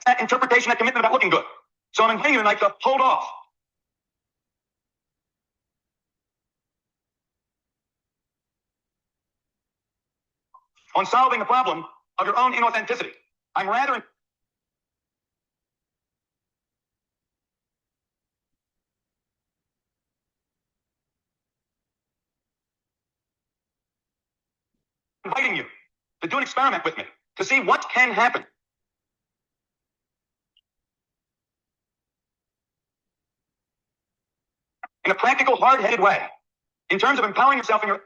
That interpretation, that commitment about looking good. So I'm inviting you tonight to hold off. On solving the problem of your own inauthenticity. I'm rather inviting you to do an experiment with me to see what can happen. In a practical, hard-headed way, in terms of empowering yourself in your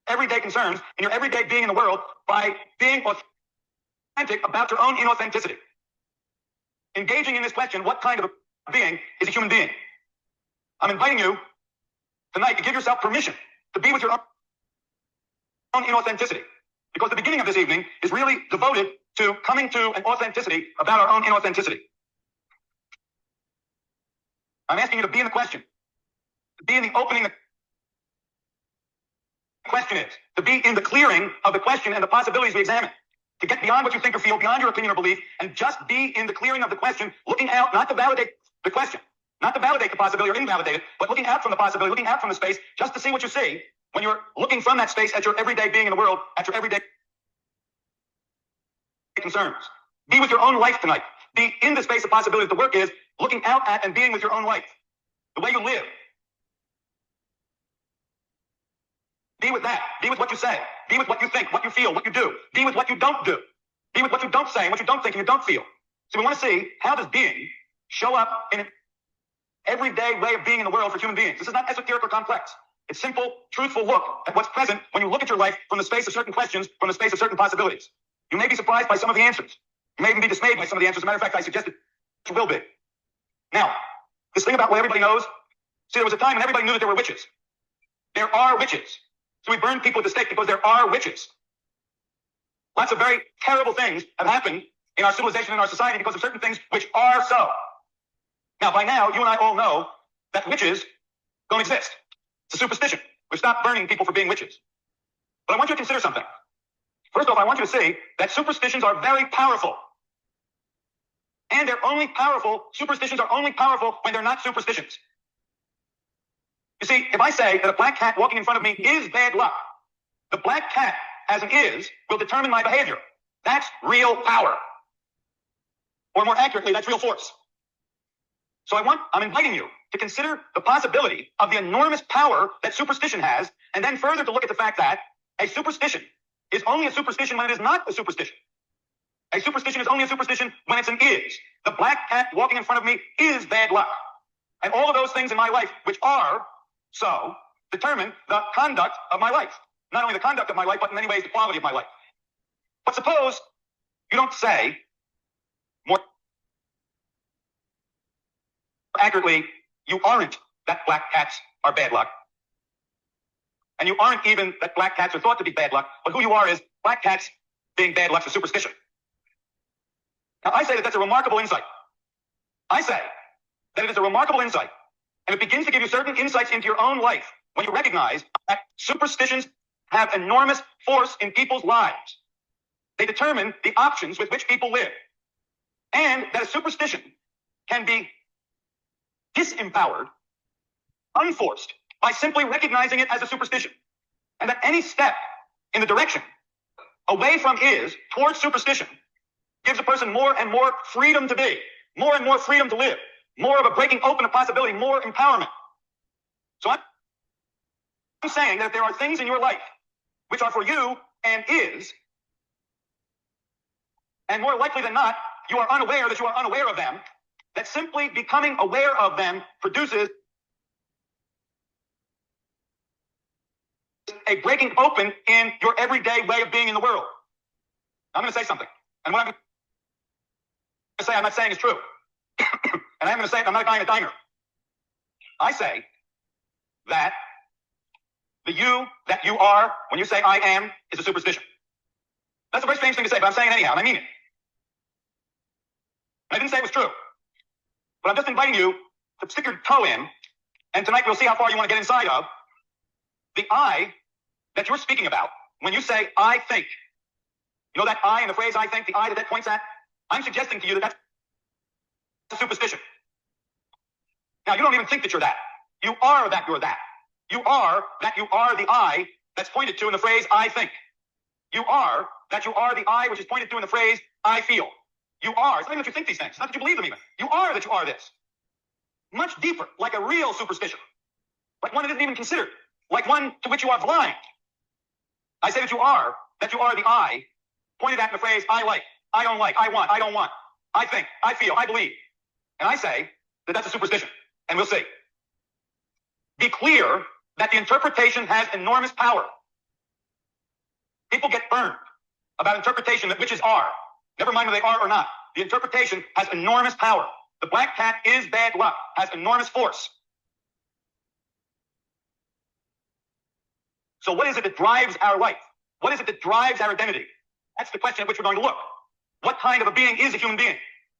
everyday concerns, in your everyday being in the world, by being authentic about your own inauthenticity. Engaging in this question, what kind of a being is a human being? I'm inviting you tonight to give yourself permission to be with your own inauthenticity. Because the beginning of this evening is really devoted to coming to an authenticity about our own inauthenticity. I'm asking you to be in the question, to be in the opening. The question is to be in the clearing of the question and the possibilities we examine, to get beyond what you think or feel, beyond your opinion or belief, and just be in the clearing of the question, looking out, not to validate the question, not to validate the possibility or invalidate it, but looking out from the possibility, looking out from the space, just to see what you see when you're looking from that space at your everyday being in the world, at your everyday concerns. Be with your own life tonight. Be in the space of possibility. The work is looking out at and being with your own life, the way you live. Be with that. Be with what you say. Be with what you think, what you feel, what you do. Be with what you don't do. Be with what you don't say and what you don't think and you don't feel. So we want to see, how does being show up in an everyday way of being in the world for human beings? This is not esoteric or complex. It's simple, truthful look at what's present when you look at your life from the space of certain questions, from the space of certain possibilities. You may be surprised by some of the answers. You may even be dismayed by some of the answers. As a matter of fact, I suggest that you will be. Now, this thing about what everybody knows, see, there was a time when everybody knew that there were witches. There are witches. So we burn people at the stake because there are witches. Lots of very terrible things have happened in our civilization and our society because of certain things which are so. Now, by now, you and I all know that witches don't exist. It's a superstition. We've stopped burning people for being witches. But I want you to consider something. First off, I want you to see that superstitions are very powerful. And they're only powerful, superstitions are only powerful when they're not superstitions. You see, if I say that a black cat walking in front of me is bad luck, the black cat, as an is, will determine my behavior. That's real power. Or more accurately, that's real force. So I'm inviting you to consider the possibility of the enormous power that superstition has, and then further to look at the fact that a superstition is only a superstition when it is not a superstition. A superstition is only a superstition when it's an is. The black cat walking in front of me is bad luck. And all of those things in my life, which are so, determine the conduct of my life. Not only the conduct of my life, but in many ways the quality of my life. But suppose you don't say, more accurately, you aren't that black cats are bad luck. And you aren't even that black cats are thought to be bad luck, but who you are is black cats being bad luck's a superstition. Now, I say that that's a remarkable insight. I say that it is a remarkable insight, and it begins to give you certain insights into your own life when you recognize that superstitions have enormous force in people's lives. They determine the options with which people live, and that a superstition can be disempowered, unforced, by simply recognizing it as a superstition, and that any step in the direction away from is towards superstition gives a person more and more freedom to be, more and more freedom to live, more of a breaking open of possibility, more empowerment. So I'm saying that if there are things in your life which are for you and is, and more likely than not, you are unaware that you are unaware of them, that simply becoming aware of them produces a breaking open in your everyday way of being in the world. I'm going to say something. And what I'm going to say, I'm not saying is true. And I'm going to say, I'm not buying a diner. I say that the you that you are, when you say I am, is a superstition. That's a very strange thing to say, but I'm saying it anyhow, and I mean it. I didn't say it was true. But I'm just inviting you to stick your toe in, and tonight we'll see how far you want to get inside of the I that you're speaking about when you say, I think. You know that I in the phrase I think, the I that points at? I'm suggesting to you that that's a superstition. Now, you don't even think that you're that. You are that you're that. You are that you are the I that's pointed to in the phrase I think. You are that you are the I which is pointed to in the phrase I feel. You are. It's not even that you think these things. It's not that you believe them even. You are that you are this. Much deeper, like a real superstition. Like one that isn't even considered. Like one to which you are blind. I say that you are the I, pointed at in the phrase I like, I don't like, I want, I don't want, I think, I feel, I believe. And I say that that's a superstition. And we'll see. Be clear that the interpretation has enormous power. People get burned about interpretation that witches are. Never mind whether they are or not. The interpretation has enormous power. The black cat is bad luck, has enormous force. So what is it that drives our life? What is it that drives our identity? That's the question at which we're going to look. What kind of a being is a human being?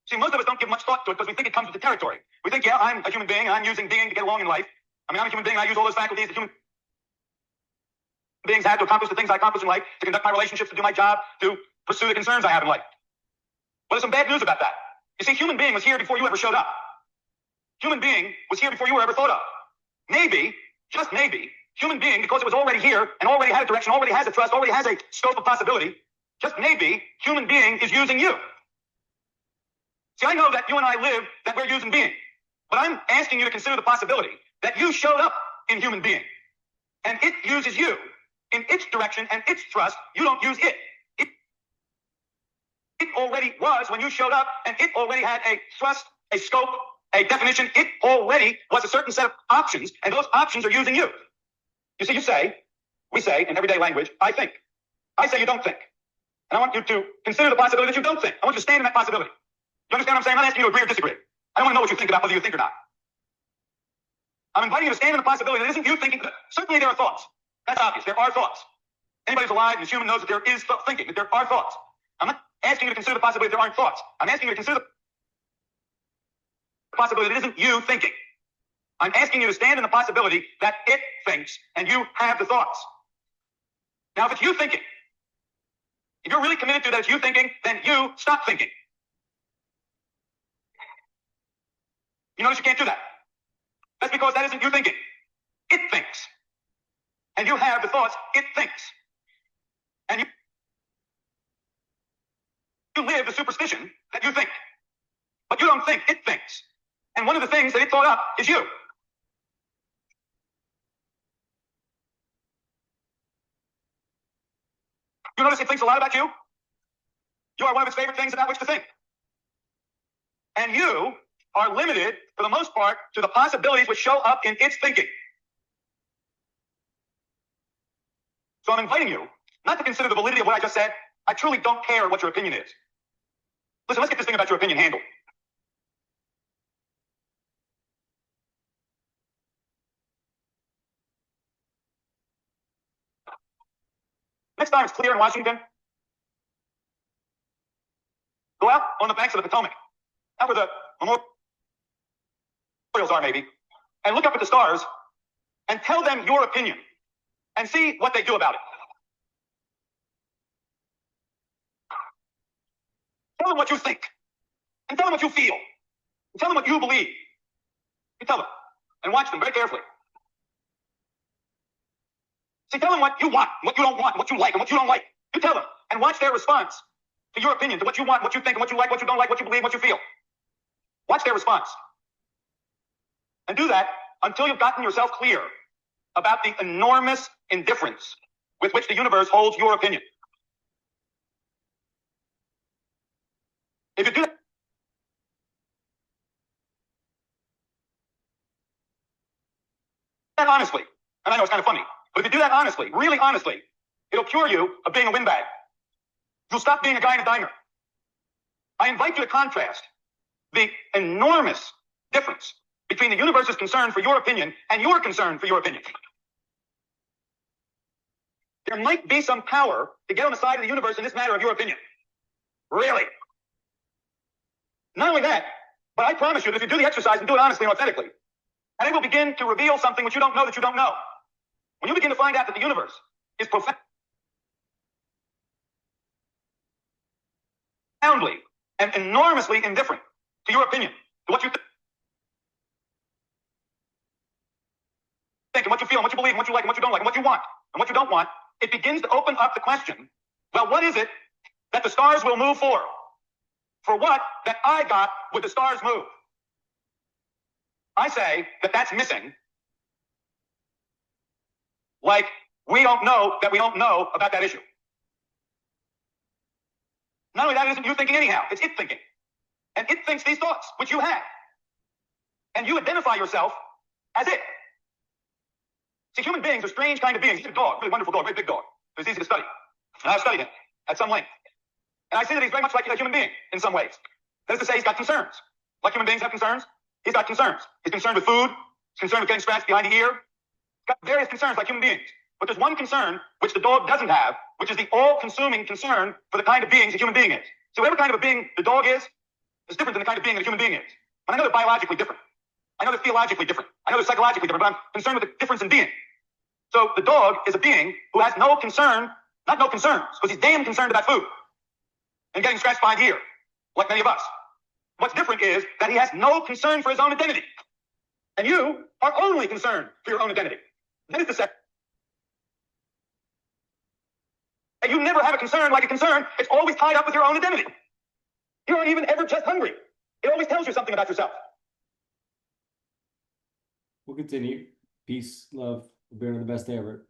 See, most of us don't give much thought to it because we think it comes with the territory. We think, yeah, I'm a human being and I'm using being to get along in life. I mean, I'm a human being and I use all those faculties that human beings have to accomplish the things I accomplish in life, to conduct my relationships, to do my job, to pursue the concerns I have in life. But there's some bad news about that. You see, human being was here before you ever showed up. Human being was here before you were ever thought of. Maybe, just maybe, human being, because it was already here and already had a direction, already has a trust, already has a scope of possibility, just maybe human being is using you. See, I know that you and I live, that we're using being. But I'm asking you to consider the possibility that you showed up in human being. And it uses you in its direction and its trust. You don't use it. It already was when you showed up, and it already had a trust, a scope, a definition. It already was a certain set of options, and those options are using you. You see, we say in everyday language, I think. I say you don't think. And I want you to consider the possibility that you don't think. I want you to stand in that possibility. You understand what I'm saying? I'm not asking you to agree or disagree. I don't want to know what you think about whether you think or not. I'm inviting you to stand in the possibility that isn't you thinking. Certainly there are thoughts. That's obvious. There are thoughts. Anybody who's alive and is human knows that there is thinking, that there are thoughts. I'm not asking you to consider the possibility that there aren't thoughts. I'm asking you to consider the possibility that it isn't you thinking. I'm asking you to stand in the possibility that it thinks and you have the thoughts. Now, if it's you thinking, if you're really committed to that it's you thinking, then you stop thinking. You notice you can't do that. That's because that isn't you thinking. It thinks. And you have the thoughts it thinks. And you live the superstition that you think. But you don't think, it thinks. And one of the things that it thought up is you. You notice it thinks a lot about you? You are one of its favorite things about which to think. And you are limited, for the most part, to the possibilities which show up in its thinking. So I'm inviting you not to consider the validity of what I just said. I truly don't care what your opinion is. Listen, let's get this thing about your opinion handled. Next time it's clear in Washington, go out on the banks of the Potomac, out where the memorials are maybe, and look up at the stars and tell them your opinion and see what they do about it. Tell them what you think, and tell them what you feel, and tell them what you believe. You tell them, and watch them very carefully. See, tell them what you want, what you don't want, what you like, and what you don't like. You tell them, and watch their response to your opinion, to what you want, what you think, and what you like, what you don't like, what you believe, what you feel. Watch their response. And do that until you've gotten yourself clear about the enormous indifference with which the universe holds your opinion. If you do that honestly, and I know it's kind of funny, but if you do that honestly, really honestly, it'll cure you of being a windbag. You'll stop being a guy in a diner. I invite you to contrast the enormous difference between the universe's concern for your opinion and your concern for your opinion. There might be some power to get on the side of the universe in this matter of your opinion. Really. Not only that, but I promise you that if you do the exercise and do it honestly and authentically, and it will begin to reveal something which you don't know that you don't know. When you begin to find out that the universe is profoundly and enormously indifferent to your opinion, to what you think and what you feel and what you believe and what you like and what you don't like and what you want and what you don't want, it begins to open up the question, well, what is it that the stars will move for? For what that I got would the stars move? I say that that's missing. Like, we don't know that we don't know about that issue. Not only that, it isn't you thinking anyhow, it's it thinking. And it thinks these thoughts, which you have. And you identify yourself as it. See, human beings are strange kind of beings. He's a dog, really wonderful dog, very big dog. It's easy to study. And I've studied him at some length. And I see that he's very much like a human being in some ways. That is to say, he's got concerns. Like human beings have concerns, he's got concerns. He's concerned with food, he's concerned with getting scratched behind the ear. He's got various concerns like human beings. But there's one concern which the dog doesn't have, which is the all-consuming concern for the kind of beings a human being is. So whatever kind of a being the dog is different than the kind of being that a human being is. And I know they're biologically different. I know they're theologically different. I know they're psychologically different, but I'm concerned with the difference in being. So the dog is a being who has no concern, not no concerns, because he's damn concerned about food and getting scratched behind here, like many of us. What's different is that he has no concern for his own identity. And you are only concerned for your own identity. That is the second. And you never have a concern like a concern. It's always tied up with your own identity. You aren't even ever just hungry. It always tells you something about yourself. We'll continue. Peace, love, being the best day ever.